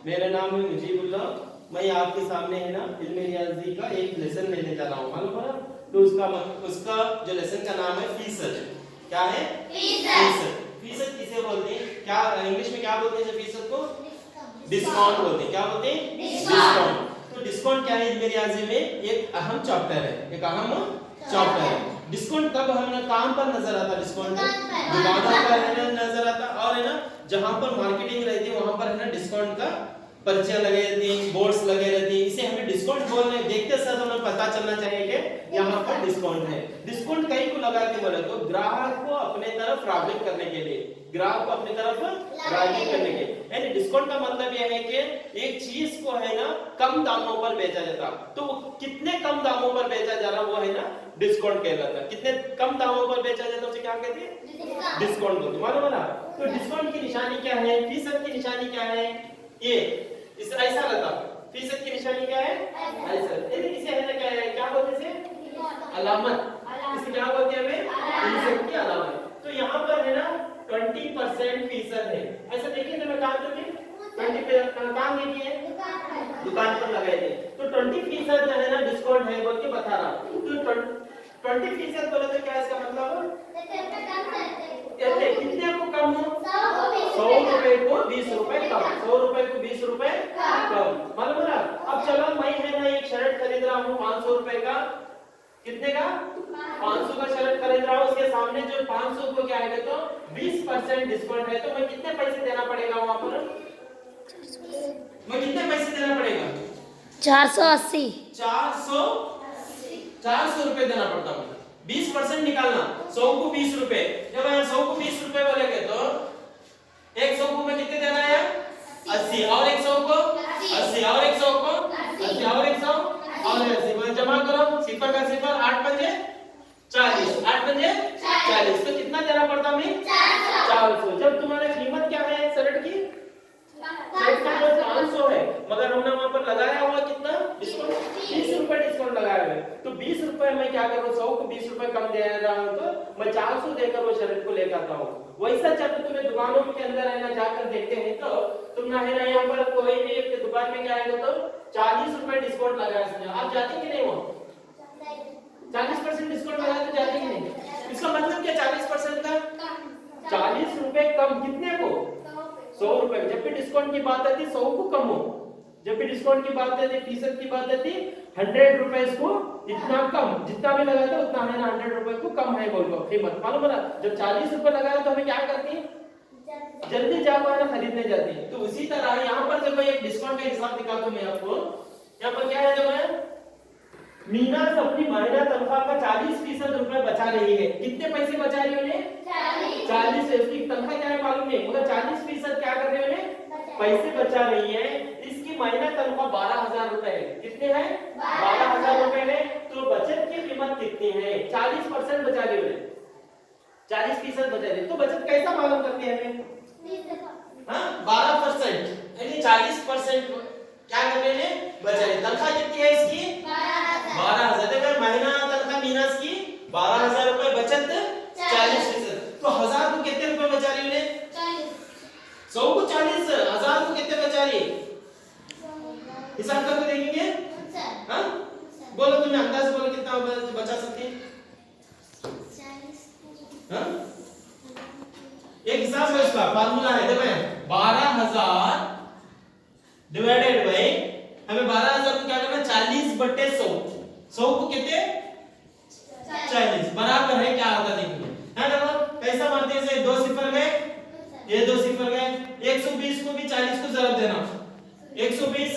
मेरा नाम है मुजीबुल्लाह। मैं आपके सामने है ना इल्म रियाजी का एक लेसन लेने जा रहा हूँ, मालूम है ना। तो उसका जो लेसन का नाम है फीसद। क्या है? फीसद। फीसद किसे बोलते हैं? क्या इंग्लिश में क्या बोलते हैं फीसद को? डिस्काउंट बोलते हैं। क्या बोलते हैं? डिस्काउंट। तो डिस्काउंट क्या है इल्म रियाजी में? एक अहम चैप्टर है, एक अहम चैप्टर है। डिस्काउंट कब हमें काम पर नजर आता? डिस्काउंट दुकानों पर है ना नजर आता, और है ना जहां पर मार्केटिंग रहती है वहां पर है ना डिस्काउंट का पर्चियां लगे रहती हैं, बोर्ड्स लगे रहते हैं। इसे हमें डिस्काउंट बोलने देखते साथ हमें पता चलना चाहिए कि यहाँ पर डिस्काउंट है। डिस्काउंट कहीं को लगा के बोले तो ग्राहक को अपने तरफ राग़िब करने के लिए, ग्राहक को अपनी तरफ राग़िब करने के, यानी डिस्काउंट का मतलब यह है कि एक चीज को है ना कम दामों पर बेचा जाता, तो कितने कम दामों पर बेचा जा रहा वो है ना डिस्काउंट कहलाता है। कितने कम दामों पर बेचा जाता है उसे क्या कहते हैं? डिस्काउंट बोलते हैं, मालूम है ना। तो डिस्काउंट की निशानी क्या है? फीसद की निशानी क्या है? ये इस ऐसा रहता। फीसद की निशानी क्या है? ऐसा। इसे है ना क्या बोलते हैं? अलामत। इसे क्या बोलते हैं हमें? फीसद की अलामत। तो यहाँ पर है ना 20% फीसद है। ऐसा देखिए तो मैं काम करके 20 काम देखिए दुकान पर लगाए थे, तो 20% जो है ना डिस्काउंट है बोल के बता रहा। तो 20% बोले तो क्या इसका मतलब? कितने को कम हो? 100 रुपए को 20 रुपए कम, 100 रुपए को 20 रुपए कम, मालूम है ना। अब चलो मैं है ना एक शर्ट खरीद रहा हूँ 500 रुपए का। कितने का? 500 का शर्ट खरीद रहा हूँ। उसके सामने जो 500 को क्या है तो 20% डिस्काउंट है, तो मैं कितने पैसे देना पड़ेगा वहां पर? मैं कितने पैसे देना पड़ेगा? 480 400 रुपए देना पड़ता है। 20% निकालना, 100 को 20 रुपए। जब 100 को 20 रुपए बोलेंगे तो 100 को मैं कितने देना है? 80, और 100 को 80, और 100 को 80, और 100 और 80। मैं जमा करो, सिफर का सिफर, 8 पंजे 40, 8 पंजे 40। तो कितना देना पड़ता मैं? 400। जब तुम्हारी कीमत क्या है शर्ट की? शर्ट का 500 है, मगर हमने वहां पर लगाया हुआ कितना डिस्काउंट? 20 रुपए डिस्काउंट लगाया है। तो 20 रुपए मैं क्या कर रहा हूँ? 100 को 20 रुपए कम दे रहा हूँ, तो मैं 400 देकर वो शर्ट को लेकर आता हूँ। वैसा जब तुम्हें दुकानों के अंदर है ना जाकर देखते हैं तो तुम ना है ना यहाँ पर कोई भी एक दुकान में क्या आएगा तो 40 रुपए डिस्काउंट लगाया समझो, आप जाते कि नहीं? वो 40% डिस्काउंट लगाया तो जाते कि नहीं? इसका मतलब क्या 40% का? 40 रुपए कम, कितने को? 100 रुपए। जब भी डिस्काउंट की बात आती 100 को कम हो, जब भी डिस्काउंट की बात आती फीसद की बात आती 100 रुपए को इतना कम, जितना भी लगाया उतना है ना 100 रुपए को कम है बोल को कीमत, मालूम है ना। जब 40 रुपए लगाया तो हमें क्या करती है? जल्दी जाकर है ना खरीदने जाती है। तो उसी तरह यहाँ पर जब मैं एक डिस्काउंट का हिसाब दिखाता हूँ मैं आपको, यहाँ पर क्या है जब मैं मीना अपनी महीना तनख्वाह का 40% रुपए बचा रही है। कितने पैसे बचा रही है उन्हें? 40 है। उसकी तनख्वाह क्या है मालूम नहीं, मगर 40% क्या कर रही है उन्हें? पैसे बचा रही है। इसकी महीना तनख्वाह 12,000 रुपए है। कितने है? 12,000 रुपए है। तो बचत की कीमत कितनी है? 40% बचा रही है, 40% बचा रही है। तो बचत कैसा मालूम करते हैं हमें? 12%, यानी 40% क्या कर रहे हैं? बचा रहे। तनख्वाह कितनी है इसकी? 12,000। देखो महीना तनख्वाह मीनास की 12,000 रुपए, बचत 40%। तो 1000 को कितने रुपए बचा रही है? 100 को 40, 1000 को कितने बचा रही है? हिसाब करके देखेंगे। हाँ बोलो, तुम्हें अंदाज बोलो कितना बचा सकती है? हाँ एक हिसाब है, इसका फार्मूला है। देखो 12,000 डिवाइडेड बाय, हमें 12,000 को क्या करना? 40/100। 100 को कितने? 40 बराबर है क्या होगा देखिए। है देखो कैसा मानते हैं? 2 सिफर गए, ये 2 सिफर गए। 120 को भी 40 को जवाब देना, 120